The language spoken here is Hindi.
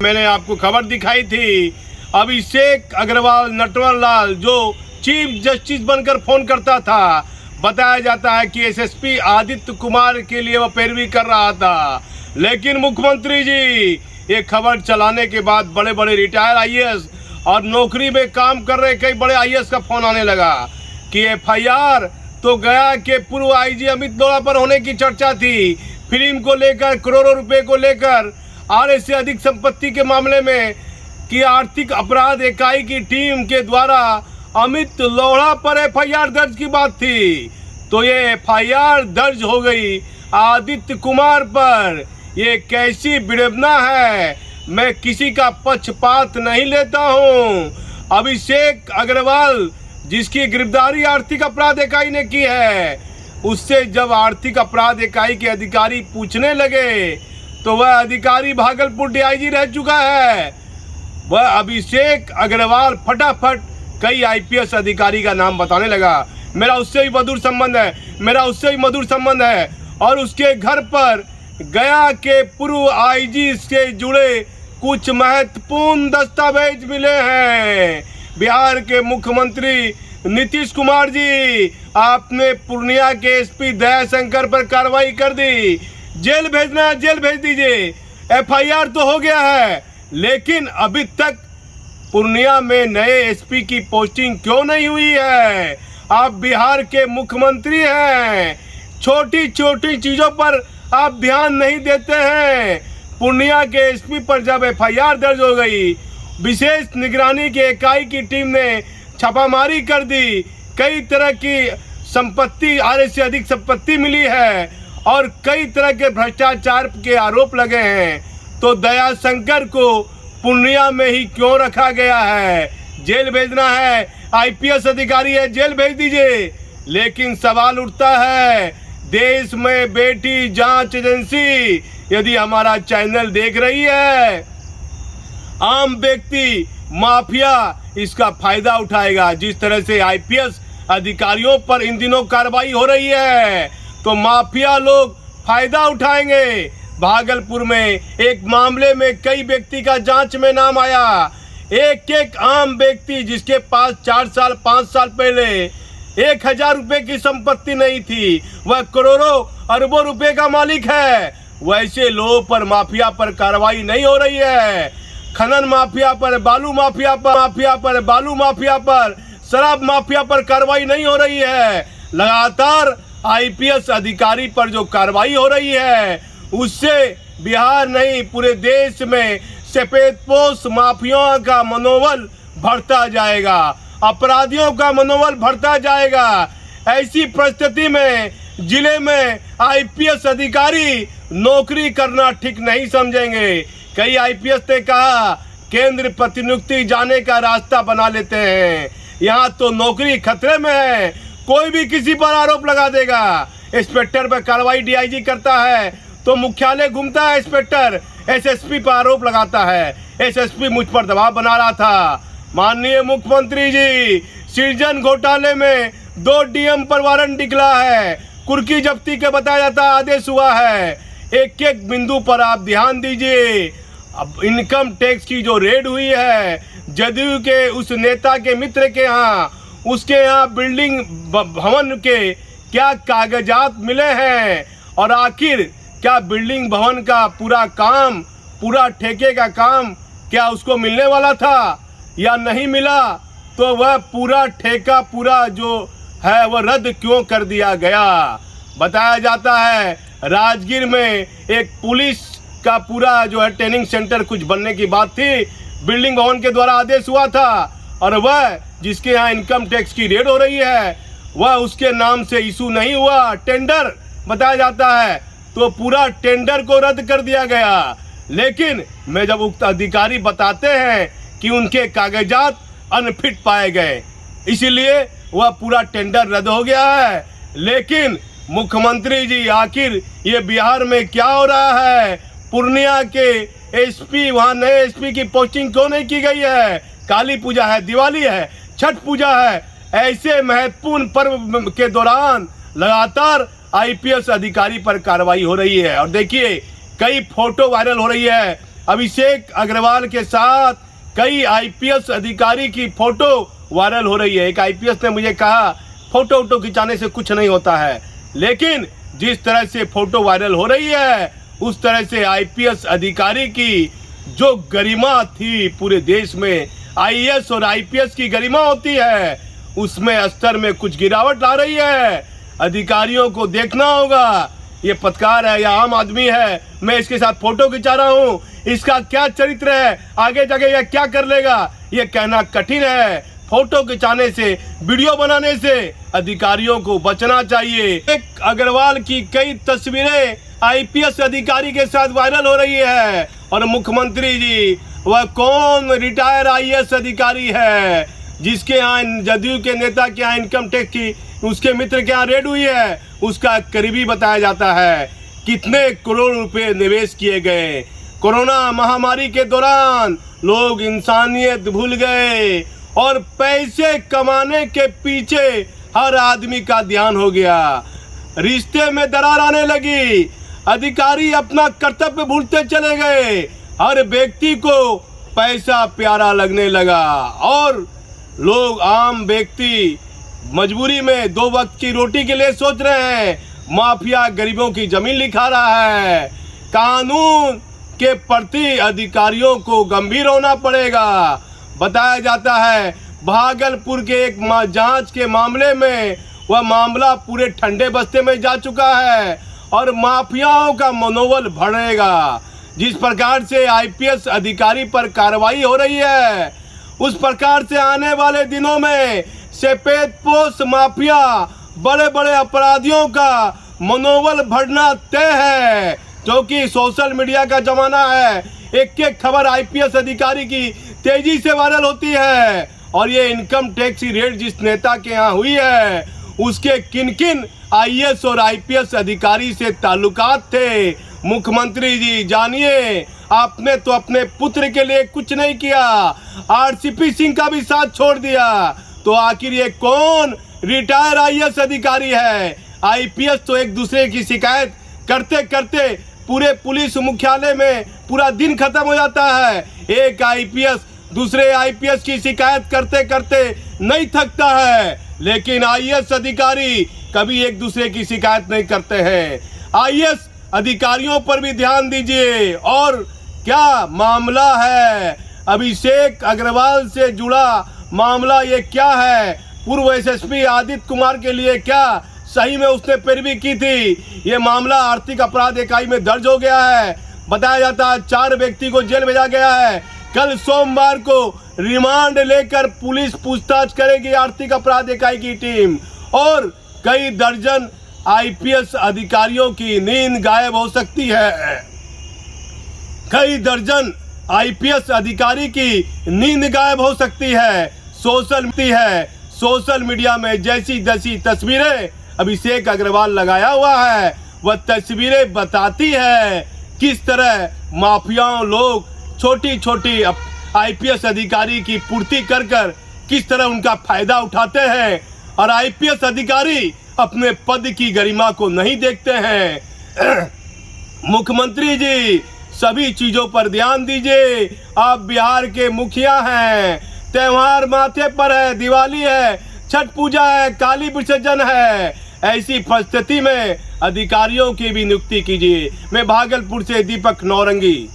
मैंने आपको खबर दिखाई थी, अभिषेक अग्रवाल नटवर लाल जो चीफ जस्टिस बनकर फोन करता था, बताया जाता है कि एसएसपी आदित्य कुमार के लिए वह पैरवी कर रहा था। लेकिन मुख्यमंत्री जी ये खबर चलाने के बाद बड़े बड़े रिटायर आईएएस और नौकरी में काम कर रहे कई बड़े आईएएस का फोन आने लगा कि एफआईआर तो गया के पूर्व आईजी अमित लोढ़ा पर होने की चर्चा थी। फिल्म को लेकर करोड़ों रुपए को लेकर आधे से अधिक संपत्ति के मामले में कि आर्थिक अपराध इकाई की टीम के द्वारा अमित लोढ़ा पर एफआईआर दर्ज की बात थी। तो ये एफआईआर दर्ज हो गई आदित्य कुमार पर। ये कैसी विडंबना है। मैं किसी का पक्षपात नहीं लेता हूं। अभिषेक अग्रवाल जिसकी गिरफ्तारी आर्थिक अपराध इकाई ने की है, उससे जब आर्थिक अपराध इकाई के अधिकारी पूछने लगे तो वह अधिकारी भागलपुर डीआईजी रह चुका है। वह अभिषेक अग्रवाल फटाफट कई आईपीएस अधिकारी का नाम बताने लगा। मेरा उससे भी मधुर संबंध है और उसके घर पर गया के पूर्व आईजी से जुड़े कुछ महत्वपूर्ण दस्तावेज मिले हैं। बिहार के मुख्यमंत्री नीतीश कुमार जी, आपने पूर्णिया के एसपी दयाशंकर पर कार्रवाई कर दी। जेल भेजना है, जेल भेज दीजिए। एफआईआर तो हो गया है, लेकिन अभी तक पूर्णिया में नए एसपी की पोस्टिंग क्यों नहीं हुई है? आप बिहार के मुख्यमंत्री हैं, छोटी छोटी चीजों पर आप ध्यान नहीं देते हैं। पूर्णिया के एसपी पर जब एफआईआर दर्ज हो गई, विशेष निगरानी की इकाई की टीम ने छापामारी कर दी। कई तरह की संपत्ति, आधे से अधिक संपत्ति मिली है और कई तरह के भ्रष्टाचार के आरोप लगे हैं। तो दयाशंकर को पूर्णिया में ही क्यों रखा गया है? जेल भेजना है, आईपीएस अधिकारी है, जेल भेज दीजिए। लेकिन सवाल उठता है, देश में बेटी जांच एजेंसी यदि हमारा चैनल देख रही है, आम व्यक्ति माफिया इसका फायदा उठाएगा। जिस तरह से आईपीएस अधिकारियों पर इन दिनों कार्रवाई हो रही है, तो माफिया लोग फायदा उठाएंगे। भागलपुर में एक मामले में कई व्यक्ति का जांच में नाम आया। एक आम व्यक्ति जिसके पास 4 साल 5 साल पहले 1000 रुपए की संपत्ति नहीं थी, वह करोड़ों अरबों रुपए का मालिक है। वैसे लोगों पर माफिया पर कार्रवाई नहीं हो रही है। खनन माफिया पर, बालू माफिया पर, शराब माफिया पर कार्रवाई नहीं हो रही है। लगातार आईपीएस अधिकारी पर जो कार्रवाई हो रही है, उससे बिहार नहीं पूरे देश में सफेदपोश माफियाओं का मनोबल बढ़ता जाएगा, अपराधियों का मनोबल बढ़ता जाएगा। ऐसी परिस्थिति में जिले में आईपीएस अधिकारी नौकरी करना ठीक नहीं समझेंगे। कई आईपीएस ने कहा केंद्र प्रतिनियुक्ति जाने का रास्ता बना लेते हैं। यहाँ तो नौकरी खतरे में है, कोई भी किसी पर आरोप लगा देगा। इंस्पेक्टर पर कार्रवाई डीआईजी करता है तो मुख्यालय घूमता है इंस्पेक्टर, एसएसपी पर आरोप लगाता है। एसएसपी मुझ पर दबाव बना रहा था। माननीय मुख्यमंत्री जी, सृजन घोटाले में 2 डीएम पर वारंट निकला है, कुर्की जब्ती के बताया जाता आदेश हुआ है। एक बिंदु पर आप ध्यान दीजिए। अब इनकम टैक्स की जो रेड हुई है, जदयू के उस नेता के मित्र के यहाँ, उसके यहाँ बिल्डिंग भवन के क्या कागजात मिले हैं और आखिर क्या बिल्डिंग भवन का पूरा काम, पूरा ठेके का काम क्या उसको मिलने वाला था या नहीं मिला? तो वह पूरा ठेका पूरा जो है वह रद्द क्यों कर दिया गया? बताया जाता है राजगीर में एक पुलिस का पूरा जो है ट्रेनिंग सेंटर कुछ बनने की बात थी, बिल्डिंग भवन के द्वारा आदेश हुआ था और वह जिसके यहाँ इनकम टैक्स की रेड हो रही है वह उसके नाम से इशू नहीं हुआ, टेंडर बताया जाता है, तो पूरा टेंडर को रद्द कर दिया गया। लेकिन मैं जब उक्त अधिकारी बताते हैं कि उनके कागजात अनफिट पाए गए, इसीलिए वह पूरा टेंडर रद्द हो गया है। लेकिन मुख्यमंत्री जी, आखिर ये बिहार में क्या हो रहा है? पूर्णिया के एसपी, वहाँ नए एसपी की पोस्टिंग क्यों नहीं की गई है? काली पूजा है, दिवाली है, छठ पूजा है, ऐसे महत्वपूर्ण पर्व के दौरान लगातार आईपीएस अधिकारी पर कार्रवाई हो रही है। और देखिए कई फोटो वायरल हो रही है अभिषेक अग्रवाल के साथ कई आईपीएस अधिकारी की फोटो वायरल हो रही है। एक आईपीएस ने मुझे कहा फोटो खिंचाने से कुछ नहीं होता है, लेकिन जिस तरह से फोटो वायरल हो रही है उस तरह से आईपीएस अधिकारी की जो गरिमा थी पूरे देश में, आईएएस और आईपीएस की गरिमा होती है, उसमें स्तर में कुछ गिरावट ला रही है। अधिकारियों को देखना होगा ये पत्रकार है या आम आदमी है, मैं इसके साथ फोटो खिंचा रहा हूँ, इसका क्या चरित्र है, आगे जाके यह क्या कर लेगा, ये कहना कठिन है। फोटो खिंचाने से, वीडियो बनाने से अधिकारियों को बचना चाहिए। एक अग्रवाल की कई तस्वीरें आईपीएस अधिकारी के साथ वायरल हो रही है और मुख्यमंत्री जी, वह कौन रिटायर आईएएस अधिकारी है जिसके यहाँ जदयू के नेता के यहाँ इनकम टैक्स की, उसके मित्र के यहाँ रेड हुई है, उसका करीबी बताया जाता है। कितने करोड़ रुपए निवेश किए गए। कोरोना महामारी के दौरान लोग इंसानियत भूल गए और पैसे कमाने के पीछे हर आदमी का ध्यान हो गया। रिश्ते में दरार आने लगी, अधिकारी अपना कर्तव्य भूलते चले गए, हर व्यक्ति को पैसा प्यारा लगने लगा और लोग, आम व्यक्ति मजबूरी में 2 वक्त की रोटी के लिए सोच रहे हैं। माफिया गरीबों की जमीन लिखा रहा है। कानून के प्रति अधिकारियों को गंभीर होना पड़ेगा। बताया जाता है भागलपुर के एक जांच के मामले में वह मामला पूरे ठंडे बस्ते में जा चुका है और माफियाओं का मनोबल बढ़ेगा। जिस प्रकार से आईपीएस अधिकारी पर कार्रवाई हो रही है, उस प्रकार से आने वाले दिनों में सफेदपोश माफिया, बड़े बड़े अपराधियों का मनोबल बढ़ना तय है, क्योंकि सोशल मीडिया का जमाना है। एक खबर आईपीएस अधिकारी की तेजी से वायरल होती है और ये इनकम टैक्स की रेड जिस नेता के यहाँ हुई है उसके किन किन आईएएस और आईपीएस अधिकारी से ताल्लुकात थे। मुख्यमंत्री जी जानिए, आपने तो अपने पुत्र के लिए कुछ नहीं किया, आरसीपी सिंह का भी साथ छोड़ दिया, तो आखिर ये कौन रिटायर आईएएस अधिकारी है? आईपीएस तो एक दूसरे की शिकायत करते करते पूरे पुलिस मुख्यालय में पूरा दिन खत्म हो जाता है। एक आईपीएस दूसरे आईपीएस की शिकायत करते करते नहीं थकता है, लेकिन आईएएस अधिकारी कभी एक दूसरे की शिकायत नहीं करते हैं। आईएएस अधिकारियों पर भी ध्यान दीजिए। और क्या मामला है अभिषेक अग्रवाल से जुड़ा मामला, ये क्या है? पूर्व एसएसपी आदित्य कुमार के लिए क्या सही में उसने पैरवी की थी? ये मामला आर्थिक अपराध इकाई में दर्ज हो गया है। बताया जाता है 4 व्यक्ति को जेल भेजा गया है। कल सोमवार को रिमांड लेकर पुलिस पूछताछ करेगी आर्थिक अपराध इकाई की टीम और कई दर्जन आईपीएस अधिकारियों की नींद गायब हो सकती है। कई दर्जन आईपीएस अधिकारी की नींद गायब हो सकती है। सोशल मीडिया में जैसी जैसी तस्वीरें अभिषेक अग्रवाल लगाया हुआ है, वह तस्वीरें बताती है किस तरह माफियाओं लोग छोटी छोटी आईपीएस अधिकारी की पूर्ति कर कर किस तरह उनका फायदा उठाते हैं और आईपीएस अधिकारी अपने पद की गरिमा को नहीं देखते हैं। मुख्यमंत्री जी, सभी चीजों पर ध्यान दीजिए। आप बिहार के मुखिया हैं, त्योहार माथे पर है, दिवाली है, छठ पूजा है, काली विसर्जन है। ऐसी परिस्थिति में अधिकारियों की भी नियुक्ति कीजिए। मैं भागलपुर से दीपक नौरंगी।